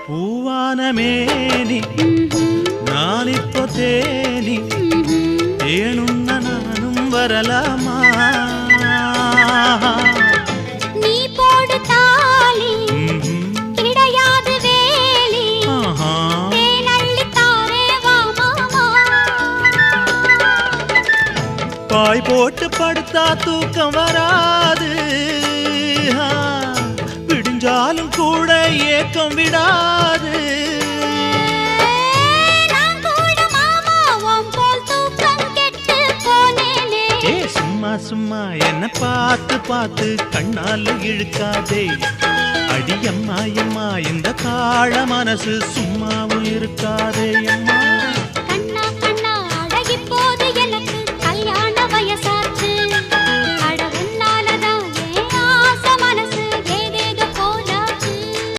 பூவான மேனி நான் இப்போ தேனி தேனுண்ண நானும் வரலாமா நீ போடு தாலி கிடையாது வேலி தேனள்ளி தாரே வா மாமா பாய் போட்டு படுத்தா தூக்கம் வராது விடிஞ்சாலும் கூட ஏக்கம் விடாது சும்மா சும்மா என்ன பார்த்து பார்த்து கண்ணால இழுக்காதே அடியம்மா அம்மா இந்த காள மனசு சும்மாவும் இருக்காதே அம்மா